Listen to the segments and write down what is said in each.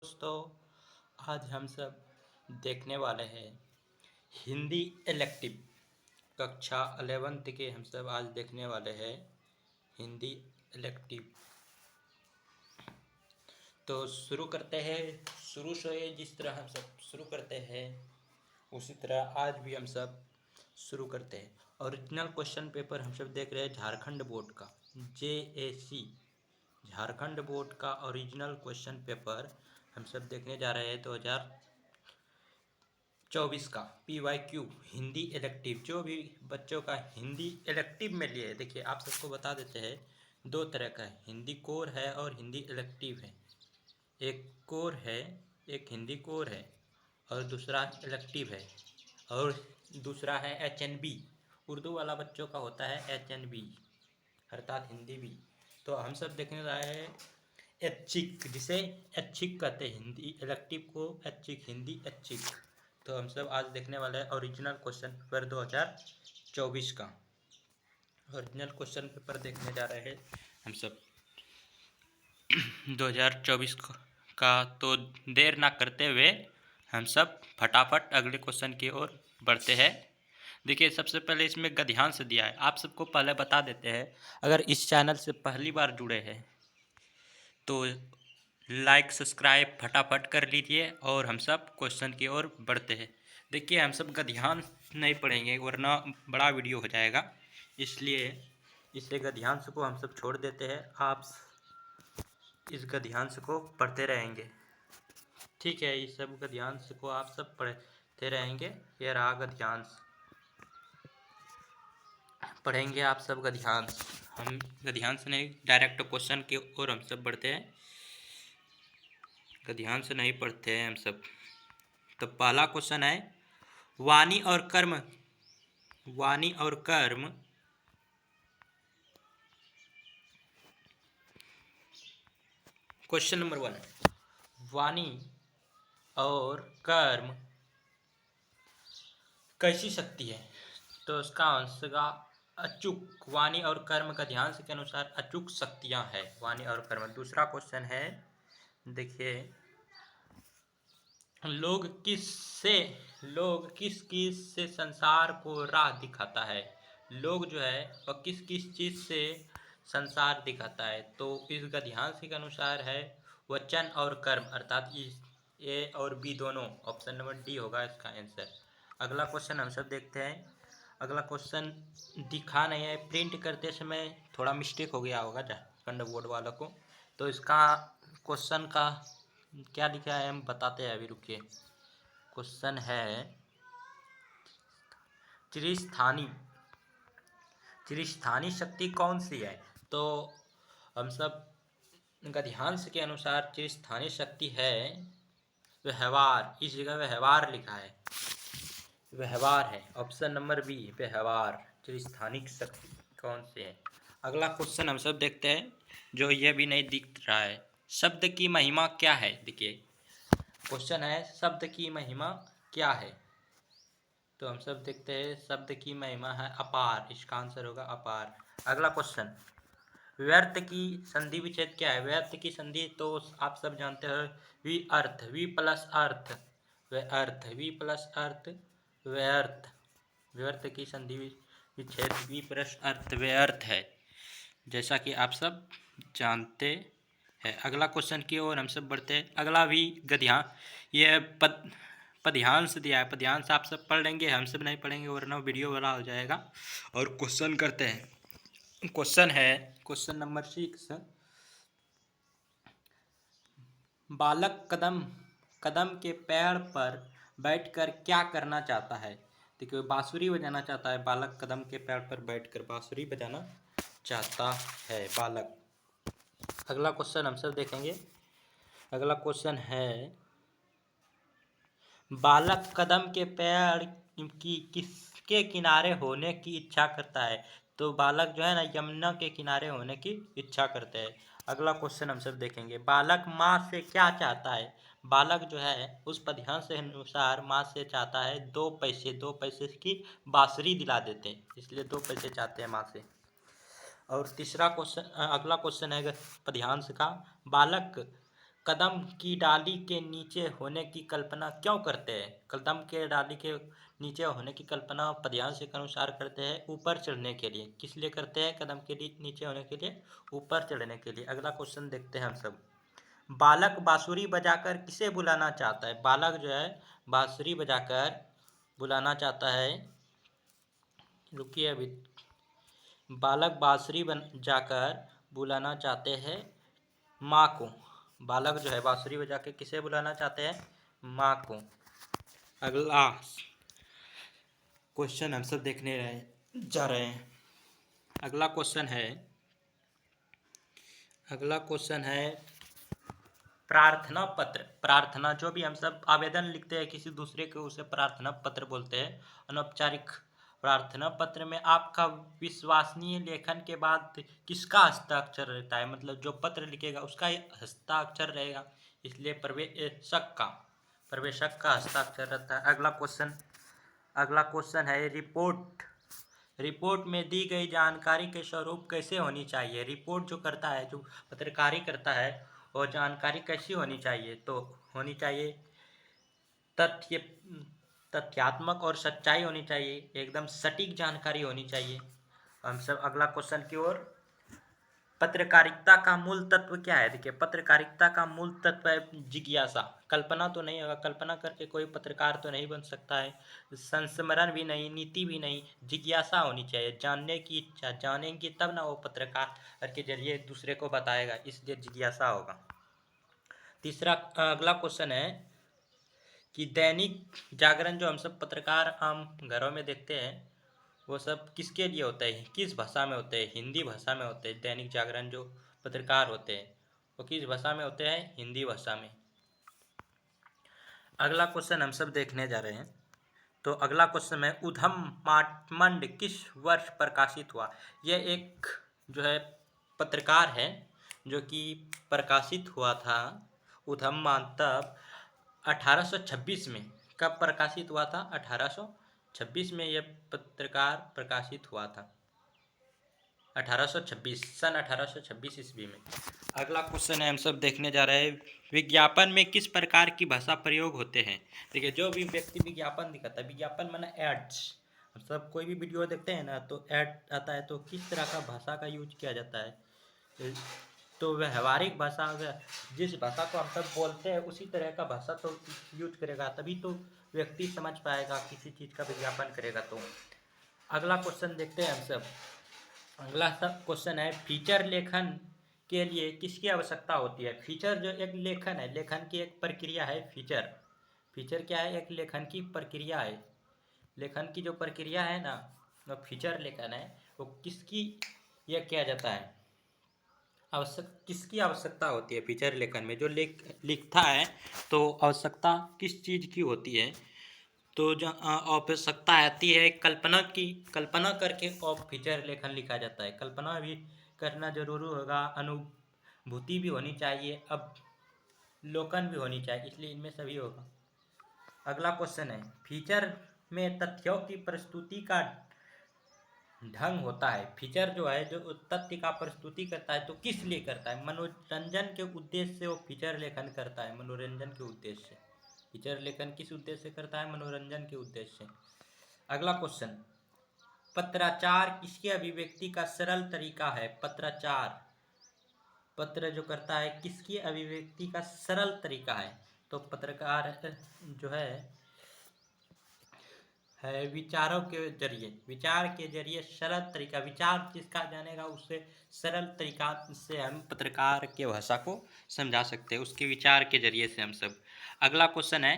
दोस्तों, आज हम सब देखने वाले हैं हिंदी इलेक्टिव कक्षा 11th के। हम सब आज देखने वाले हैं हिंदी इलेक्टिव। तो शुरू करते हैं। शुरू से जिस तरह हम सब शुरू करते हैं उसी तरह आज भी हम सब शुरू करते हैं। ओरिजिनल क्वेश्चन पेपर हम सब देख रहे हैं झारखंड बोर्ड का, JAC झारखंड बोर्ड का ओरिजिनल क्वेश्चन पेपर हम सब देखने जा रहे हैं 2024 का PYQ हिंदी इलेक्टिव। जो भी बच्चों का हिंदी इलेक्टिव में लिए, देखिए आप सबको बता देते हैं, दो तरह का है, हिंदी कोर है और हिंदी इलेक्टिव है। एक कोर है, एक हिंदी कोर है और दूसरा इलेक्टिव है, और दूसरा है HNB। उर्दू वाला बच्चों का होता है HNB अर्थात हिंदी भी। तो हम सब देखने रहे हैं ऐच्छिक, जिसे ऐच्छिक कहते हैं, हिंदी इलेक्टिव को ऐच्छिक, हिंदी ऐच्छिक। तो हम सब आज देखने वाले हैं ओरिजिनल क्वेश्चन पेपर 2024 का। ओरिजिनल क्वेश्चन पेपर देखने जा रहे हैं हम सब 2024 का। तो देर ना करते हुए हम सब फटाफट अगले क्वेश्चन की ओर बढ़ते हैं। देखिए सबसे पहले इसमें गद्यांश दिया है। आप सबको पहले बता देते हैं, अगर इस चैनल से पहली बार जुड़े हैं तो लाइक सब्सक्राइब फटाफट कर लीजिए और हम सब क्वेश्चन की ओर बढ़ते हैं। देखिए हम सब गद्यांश नहीं पढ़ेंगे वरना बड़ा वीडियो हो जाएगा, इसलिए इसे गद्यांश को हम सब छोड़ देते हैं। आप इस गद्यांश को पढ़ते रहेंगे, ठीक है। इस सब गद्यांश को आप सब पढ़ते रहेंगे। ये रहा गद्यांश, पढ़ेंगे आप सब गद्यांश। हम गद्यांश नहीं, डायरेक्ट क्वेश्चन की ओर हम सब बढ़ते हैं, गद्यांश नहीं पढ़ते हैं हम सब। तो पहला क्वेश्चन है वाणी और कर्म। वाणी और कर्म क्वेश्चन नंबर 1, वाणी और कर्म कैसी शक्ति है? तो इसका आंसर का अचूक, वाणी और कर्म का ध्यान के अनुसार अचूक शक्तियां है वाणी और कर्म। दूसरा क्वेश्चन है, देखिए लोग किस किस से संसार को राह दिखाता है? लोग जो है वह किस किस चीज से संसार दिखाता है? तो इस गद्यांश के अनुसार है वचन और कर्म, अर्थात इस A और B दोनों। ऑप्शन नंबर D होगा इसका आंसर। अगला क्वेश्चन हम सब देखते हैं। अगला क्वेश्चन दिखा नहीं है, प्रिंट करते समय थोड़ा मिस्टेक हो गया होगा झारखंड बोर्ड वालों को। तो इसका क्वेश्चन का क्या लिखा है हम बताते हैं अभी, रुकिए। क्वेश्चन है त्रिस्थानी शक्ति कौन सी है? तो हम सब गद्यांश के अनुसार त्रिस्थानी शक्ति है व्यवहार। इस जगह व्यवहार लिखा है, व्यवहार है। ऑप्शन नंबर B व्यवहार त्रिस्थानिक शक्ति कौन सी है? अगला क्वेश्चन हम सब देखते हैं, जो यह भी नहीं दिख रहा है। शब्द की महिमा क्या है? देखिए क्वेश्चन है शब्द की महिमा क्या है? तो हम सब देखते हैं, शब्द की महिमा है अपार। इसका आंसर होगा अपार। अगला क्वेश्चन, व्यर्थ की संधि विच्छेद क्या है? व्यर्थ की संधि तो आप सब जानते हो, वी अर्थ, वी प्लस अर्थ, व्यर्थ, वी प्लस अर्थ व्यर्थ। व्यर्थ की संधि विच्छेद वी प्लस अर्थ व्यर्थ है, जैसा कि आप सब जानते हैं। अगला क्वेश्चन की ओर हम सब बढ़ते हैं। अगला भी गद्यांश, ये पद्यांश दिया है। पद्यांश आप सब पढ़ लेंगे, हम सब नहीं पढ़ेंगे वरना वीडियो बड़ा हो जाएगा। और क्वेश्चन करते हैं। क्वेश्चन है क्वेश्चन नंबर 6, बालक कदम के पेड़ पर बैठकर क्या करना चाहता है? देखिए बांसुरी बजाना चाहता है। बालक कदम के पेड़ पर बैठकर बांसुरी बजाना चाहता है बालक। अगला क्वेश्चन हम सब देखेंगे। अगला क्वेश्चन है बालक कदम के पेड़ की किसके किनारे होने की इच्छा करता है? तो बालक जो है ना यमुना के किनारे होने की इच्छा करते हैं। अगला क्वेश्चन हम सब देखेंगे, बालक माँ से क्या चाहता है? बालक जो है उस पद्यांश के अनुसार माँ से चाहता है 2 पैसे। 2 पैसे की बांसुरी दिला देते हैं, इसलिए 2 पैसे चाहते हैं माँ से। और तीसरा क्वेश्चन, अगला क्वेश्चन है पद्यांश का, बालक कदम की डाली के नीचे होने की कल्पना क्यों करते हैं? कदम के डाली के नीचे होने की कल्पना पद्यांश के अनुसार करते हैं ऊपर चढ़ने के लिए। किस लिए करते हैं? कदम के नीचे होने के लिए, ऊपर चढ़ने के लिए। अगला क्वेश्चन देखते हैं हम सब। बालक बांसुरी बजाकर किसे बुलाना चाहता है? बालक जो है बांसुरी बजाकर बुलाना चाहता है, रुकिए अभी। बालक बांसुरी बजाकर बुलाना चाहते हैं माँ को। बालक जो है बांसुरी बजा के किसे बुलाना चाहते हैं? माँ को। अगला क्वेश्चन हम सब देखने जा रहे हैं। अगला क्वेश्चन है प्रार्थना पत्र। प्रार्थना, जो भी हम सब आवेदन लिखते हैं किसी दूसरे को, उसे प्रार्थना पत्र बोलते हैं। अनौपचारिक प्रार्थना पत्र में आपका विश्वसनीय लेखन के बाद किसका हस्ताक्षर रहता है? मतलब जो पत्र लिखेगा उसका हस्ताक्षर रहेगा, इसलिए प्रवेशक का हस्ताक्षर रहता है। अगला क्वेश्चन है रिपोर्ट। रिपोर्ट में दी गई जानकारी के स्वरूप कैसे होनी चाहिए? रिपोर्ट जो करता है, जो पत्रकारी करता है, वो जानकारी कैसी होनी चाहिए? तो होनी चाहिए तथ्यात्मक और सच्चाई होनी चाहिए, एकदम सटीक जानकारी होनी चाहिए। हम सब अगला क्वेश्चन की ओर। पत्रकारिता का मूल तत्व क्या है? देखिए, पत्रकारिता का मूल तत्व है जिज्ञासा। कल्पना तो नहीं होगा, कल्पना करके कोई पत्रकार तो नहीं बन सकता है। संस्मरण भी नहीं, नीति भी नहीं, जिज्ञासा होनी चाहिए, जानने की इच्छा। जानेंगे तब ना वो पत्रकार के जरिए दूसरे को बताएगा, इसलिए जिज्ञासा होगा। अगला क्वेश्चन है कि दैनिक जागरण जो हम सब पत्रकार आम घरों में देखते हैं, वो सब किसके लिए होता है? किस भाषा में होते हैं? हिंदी भाषा में होते हैं। दैनिक जागरण जो पत्रकार होते हैं वो किस भाषा में होते हैं? हिंदी भाषा में। अगला क्वेश्चन हम सब देखने जा रहे हैं। तो अगला क्वेश्चन है उधम मार्तंड किस वर्ष प्रकाशित हुआ? यह एक जो है पत्रकार है जो कि प्रकाशित हुआ था। उधम मार्तंड 1826 में। कब प्रकाशित हुआ था? 1826 में यह पत्रकार प्रकाशित हुआ था। 1826 सन 1826 ईस्वी में। अगला क्वेश्चन है हम सब देखने जा रहे हैं विज्ञापन में किस प्रकार की भाषा प्रयोग होते हैं? देखिए, जो भी व्यक्ति विज्ञापन दिखाता है, विज्ञापन माना एड्स, हम सब कोई भी वीडियो देखते हैं ना तो ऐड आता है, तो किस तरह का भाषा का यूज किया जाता है? तो व्यवहारिक भाषा, जिस भाषा को हम सब बोलते हैं उसी तरह का भाषा तो यूज करेगा, तभी तो व्यक्ति समझ पाएगा किसी चीज़ का विज्ञापन करेगा। तो अगला क्वेश्चन देखते हैं हम सब। अगला क्वेश्चन है फीचर लेखन के लिए किसकी आवश्यकता होती है? फीचर जो एक लेखन है, लेखन की एक प्रक्रिया है। फीचर क्या है? एक लेखन की प्रक्रिया है। लेखन की जो प्रक्रिया है ना, वो फीचर लेखन है। वो किसकी यह किया जाता है? किसकी आवश्यकता होती है फीचर लेखन में? जो लिखता है तो आवश्यकता किस चीज़ की होती है? तो जो आवश्यकता आती है कल्पना की। कल्पना करके और फीचर लेखन लिखा जाता है। कल्पना भी करना जरूरी होगा, अनुभूति भी होनी चाहिए, अब लोकन भी होनी चाहिए, इसलिए इनमें सभी होगा। अगला क्वेश्चन है फीचर में तथ्यों की प्रस्तुति का ढंग होता है। फीचर जो है जो तथ्य का प्रस्तुति करता है तो किस लिए करता है? मनोरंजन के उद्देश्य से वो फीचर लेखन करता है। मनोरंजन के उद्देश्य से फीचर लेखन किस उद्देश्य से करता है? मनोरंजन के उद्देश्य से। अगला क्वेश्चन, पत्राचार किसकी अभिव्यक्ति का सरल तरीका है? पत्राचार, पत्र जो करता है, किसकी अभिव्यक्ति का सरल तरीका है? तो पत्रकार जो है विचारों के जरिए, विचार के जरिए सरल तरीका, विचार जिसका जानेगा उससे सरल तरीका से हम पत्रकार के भाषा को समझा सकते हैं, उसके विचार के जरिए से हम सब। अगला क्वेश्चन है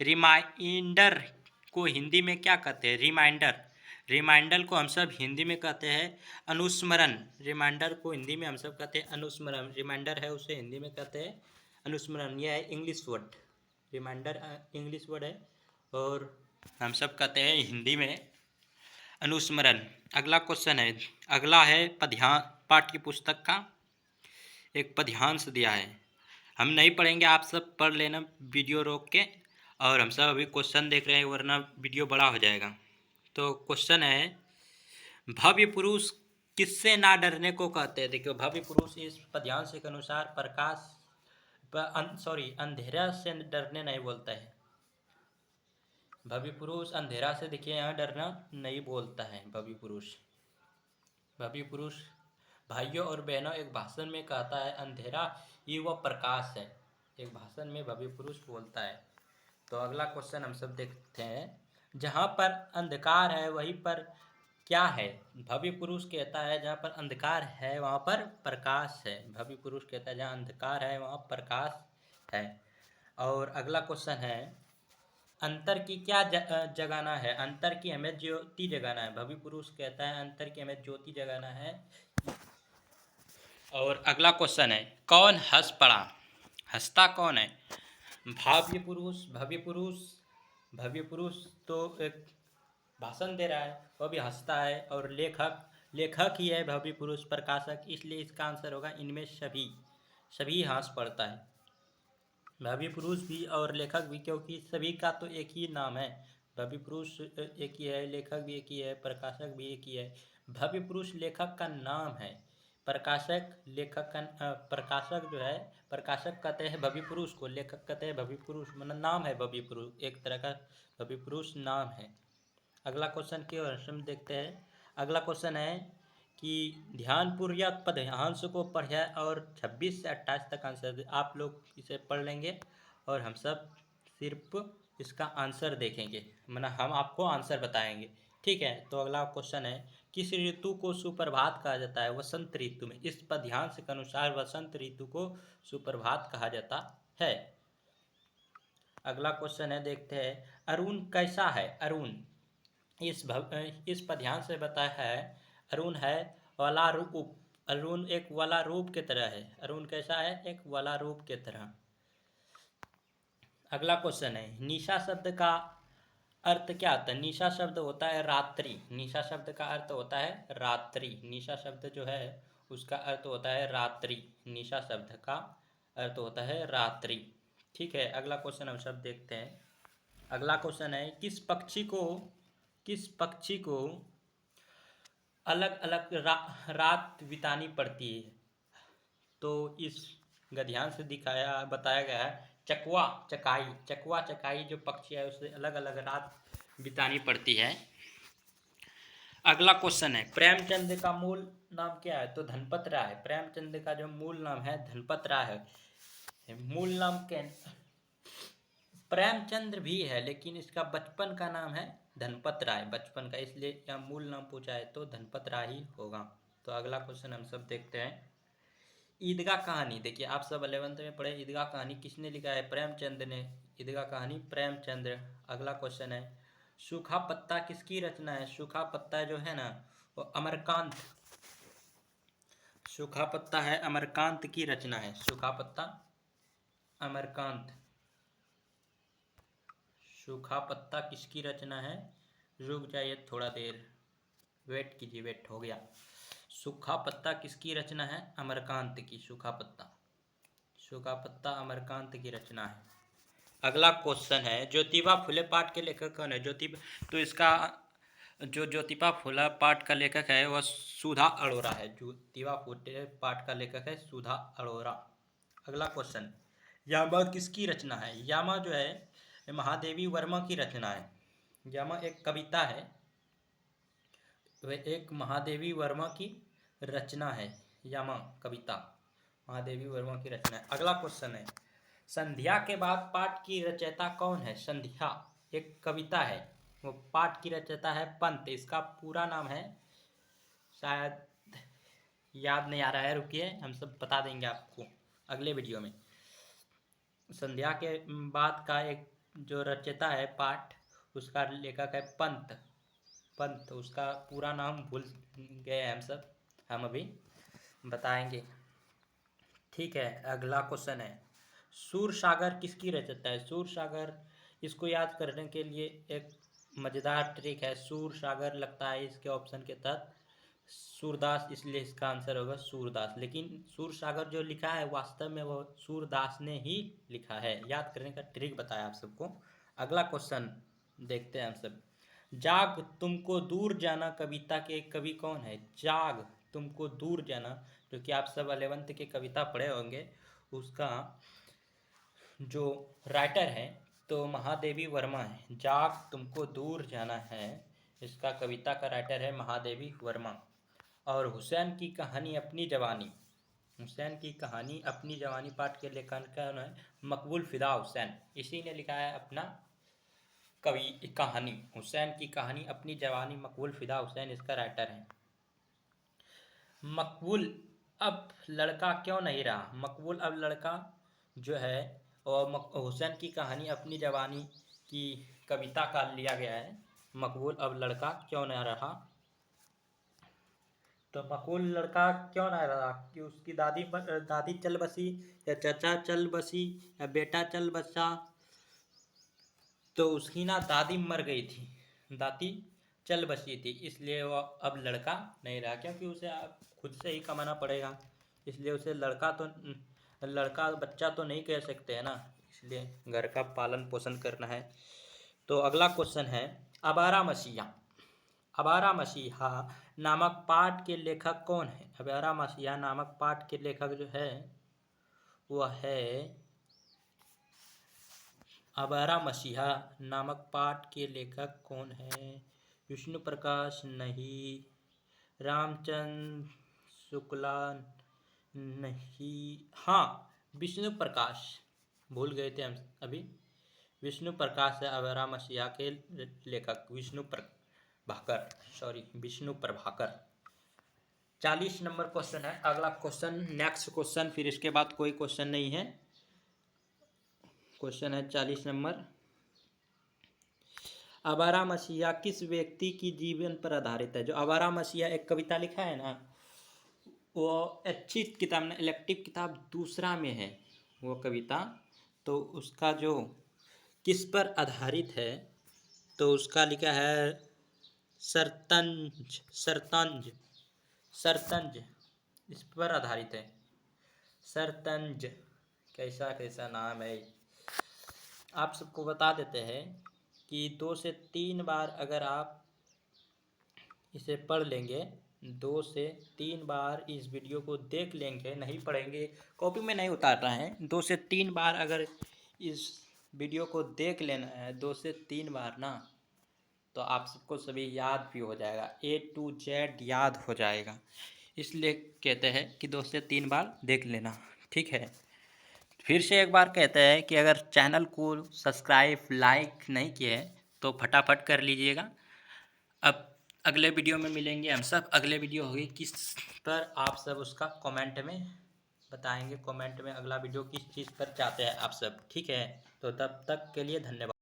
रिमाइंडर को हिंदी में क्या कहते हैं? रिमाइंडर को हम सब हिंदी में कहते हैं अनुस्मरण। रिमाइंडर को हिंदी में हम सब कहते हैं अनुस्मरण। रिमाइंडर है उसे हिंदी में कहते हैं अनुस्मरण। यह है English word. Reminder English word है और हम सब कहते हैं हिंदी में अनुस्मरण। अगला क्वेश्चन है, अगला है पाठ्य पुस्तक का एक पद्यांश दिया है। हम नहीं पढ़ेंगे, आप सब पढ़ लेना वीडियो रोक के। और हम सब अभी क्वेश्चन देख रहे हैं वरना वीडियो बड़ा हो जाएगा। तो क्वेश्चन है भव्य पुरुष किससे ना डरने को कहते हैं? देखिए, भव्य पुरुष इस पद्यांश के अनुसार सॉरी, अंधेरा से डरने नहीं बोलता है। भव्य पुरुष अंधेरा से, देखिए यहाँ डरना नहीं बोलता है भव्य पुरुष। भव्य पुरुष भाइयों और बहनों एक भाषण में कहता है, अंधेरा ही वह प्रकाश है। एक भाषण में भव्य पुरुष बोलता है। तो अगला क्वेश्चन हम सब देखते हैं, जहाँ पर अंधकार है वहीं पर क्या है? भव्य पुरुष कहता है जहाँ पर अंधकार है वहाँ पर प्रकाश है। भव्य पुरुष कहता है जहाँ अंधकार है वहाँ प्रकाश है। और अगला क्वेश्चन है, अंतर की क्या जगाना है? अंतर की हमें ज्योति जगाना है। भव्य पुरुष कहता है अंतर की हमें ज्योति जगाना है। और अगला क्वेश्चन है, कौन हंस पड़ा? हंसता कौन है? भव्य पुरुष। भव्य पुरुष तो एक भाषण दे रहा है, वह भी हंसता है। और लेखक ही है भव्य पुरुष, प्रकाशक, इसलिए इसका आंसर होगा इनमें सभी हंस पड़ता है। भव्य पुरुष भी और लेखक भी, क्योंकि सभी का तो एक ही नाम है। भव्य पुरुष एक ही है, लेखक भी एक ही है, प्रकाशक भी एक ही है। भव्य पुरुष लेखक का नाम है, प्रकाशक जो है, प्रकाशक कहते हैं भव्य पुरुष को, लेखक कहते हैं भव्य पुरुष, मतलब नाम है भव्य पुरुष, एक तरह का भव्य पुरुष नाम है। अगला क्वेश्चन की ओर हम देखते हैं। अगला क्वेश्चन है कि ध्यानपूर्वक पद्यांश को पढ़े और 26 से 28 तक आंसर आप लोग इसे पढ़ लेंगे और हम सब सिर्फ इसका आंसर देखेंगे, मतलब हम आपको आंसर बताएंगे। ठीक है, तो अगला क्वेश्चन है, किस ऋतु को सुप्रभात कहा जाता है? वसंत ऋतु में। इस पद्यांश के अनुसार वसंत ऋतु को सुप्रभात कहा जाता है। अगला क्वेश्चन है, देखते हैं, अरुण कैसा है? अरुण इस पद्यांश से बताया है, अरुण है वाला रूप। अरुण एक वाला रूप के तरह है। अरुण कैसा है? एक वाला रूप के तरह। अगला क्वेश्चन है, निशा शब्द का अर्थ क्या होता है? निशा शब्द होता है रात्रि। निशा शब्द का अर्थ होता है रात्रि। निशा शब्द जो है उसका अर्थ होता है रात्रि। निशा शब्द का अर्थ होता है रात्रि। ठीक है, अगला क्वेश्चन हम सब देखते हैं। अगला क्वेश्चन है, किस पक्षी को अलग अलग रात बितानी पड़ती है? तो इस गद्यांश से बताया गया है, चकवा चकाई जो पक्षी है उसे अलग अलग रात बितानी पड़ती है। अगला क्वेश्चन है, प्रेमचंद का मूल नाम क्या है? तो धनपत राय है। प्रेमचंद का जो मूल नाम है धनपत राय है। मूल नाम क्या? प्रेमचंद्र भी है, लेकिन इसका बचपन का नाम है धनपत राय, बचपन का, इसलिए यहाँ मूल नाम पूछा है तो धनपत राय ही होगा। तो अगला क्वेश्चन हम सब देखते हैं, ईदगाह कहानी। देखिए आप सब 11th में पढ़े, ईदगाह कहानी किसने लिखा है? प्रेमचंद ने। ईदगाह कहानी प्रेमचंद्र। अगला क्वेश्चन है, सूखा पत्ता किसकी रचना है? सूखा पत्ता जो है ना वो अमरकांत, सूखा पत्ता है अमरकांत की रचना है। सूखा पत्ता अमरकांत। सूखा पत्ता किसकी रचना है? रुक जाइए थोड़ा देर, वेट कीजिए, वेट हो गया। सूखा पत्ता किसकी रचना है? अमरकांत की। सूखा पत्ता अमरकांत की रचना है। अगला क्वेश्चन है, ज्योतिबा फुले पाठ के लेखक कौन है? तो इसका जो ज्योतिबा फुले पाठ का लेखक है वह सुधा अरोरा है। ज्योतिबा फुले पाठ का लेखक है सुधा अरोरा। अगला क्वेश्चन, यामा किसकी रचना है? यामा जो है महादेवी वर्मा की रचना है। यामा एक कविता है, वह एक महादेवी वर्मा की रचना है। यामा कविता महादेवी वर्मा की रचना है। अगला क्वेश्चन है, संध्या के बाद पाठ की रचयिता कौन है? संध्या एक कविता है, वो पाठ की रचयिता है पंत। इसका पूरा नाम है, शायद याद नहीं आ रहा है, रुकिए हम सब बता देंगे आपको अगले वीडियो में। संध्या के बाद का एक जो रचयिता है पाठ, उसका लेखक है पंत। उसका पूरा नाम भूल गए हम सब, हम अभी बताएंगे। ठीक है, अगला क्वेश्चन है, सूरसागर किसकी रचयिता है? सूरसागर, इसको याद करने के लिए एक मज़ेदार ट्रिक है। सूरसागर लगता है इसके ऑप्शन के तहत सूरदास, इसलिए इसका आंसर होगा सूरदास। लेकिन सूरसागर जो लिखा है वास्तव में वो सूरदास ने ही लिखा है। याद करने का ट्रिक बताया आप सबको। अगला क्वेश्चन देखते हैं हम सब, जाग तुमको दूर जाना कविता के कवि कौन है? जाग तुमको दूर जाना, जो कि आप सब 11th के कविता पढ़े होंगे, उसका जो राइटर है तो महादेवी वर्मा है। जाग तुमको दूर जाना है, इसका कविता का राइटर है महादेवी वर्मा। और हुसैन की कहानी अपनी जवानी, हुसैन की कहानी अपनी जवानी पाठ के लेखन है मकबूल फिदा हुसैन। इसी ने लिखा है अपना कवि कहानी, हुसैन की कहानी अपनी जवानी, मकबूल फिदा हुसैन इसका राइटर है। मकबूल अब लड़का क्यों नहीं रहा, मकबूल अब लड़का जो है, और हुसैन की कहानी अपनी जवानी की कविता का लिया गया है। मकबूल अब लड़का क्यों नहीं रहा, तो मकबूल लड़का क्यों नहीं रहा कि उसकी दादी चल बसी, या चाचा चल बसी, या बेटा चल बसा। तो उसकी ना दादी मर गई थी, दादी चल बसी थी, इसलिए वो अब लड़का नहीं रहा, क्योंकि उसे अब खुद से ही कमाना पड़ेगा, इसलिए उसे लड़का बच्चा तो नहीं कह सकते हैं ना, इसलिए घर का पालन पोषण करना है। तो अगला क्वेश्चन है आवारा मसीहा। आवारा मसीहा नामक पाठ के लेखक कौन है, आवारा मसीहा नामक पाठ के लेखक जो है वह है, आवारा मसीहा नामक पाठ के लेखक कौन है, विष्णु प्रकाश नहीं, रामचंद्र शुक्ला नहीं, हाँ विष्णु प्रकाश, भूल गए थे हम अभी, विष्णु प्रकाश है आवारा मसीहा के लेखक, विष्णु प्रभाकर। 40 नंबर क्वेश्चन है अगला क्वेश्चन, नेक्स्ट क्वेश्चन, फिर इसके बाद कोई क्वेश्चन नहीं है। क्वेश्चन है 40 नंबर, आवारा मसीहा किस व्यक्ति की जीवन पर आधारित है। जो आवारा मसीहा एक कविता लिखा है ना, वो अच्छी किताब ना, इलेक्टिव किताब दूसरा में है वो कविता, तो उसका जो किस पर आधारित है, तो उसका लिखा है सरतंज इस पर आधारित है, सरतंज, कैसा कैसा नाम है। आप सबको बता देते हैं कि 2 से 3 बार अगर आप इसे पढ़ लेंगे, 2 से 3 बार इस वीडियो को देख लेंगे, नहीं पढ़ेंगे कॉपी में नहीं उतारना है, 2 से 3 बार अगर इस वीडियो को देख लेना है 2 से 3 बार ना, तो आप सबको सभी याद भी हो जाएगा, A to Z याद हो जाएगा, इसलिए कहते हैं कि 2 से 3 बार देख लेना, ठीक है। फिर से एक बार कहते हैं कि अगर चैनल को सब्सक्राइब लाइक नहीं किए तो फटाफट कर लीजिएगा। अब अगले वीडियो में मिलेंगे हम सब, अगले वीडियो होगी किस पर, आप सब उसका कमेंट में बताएंगे, कमेंट में अगला वीडियो किस चीज़ पर चाहते हैं आप सब, ठीक है। तो तब तक के लिए धन्यवाद।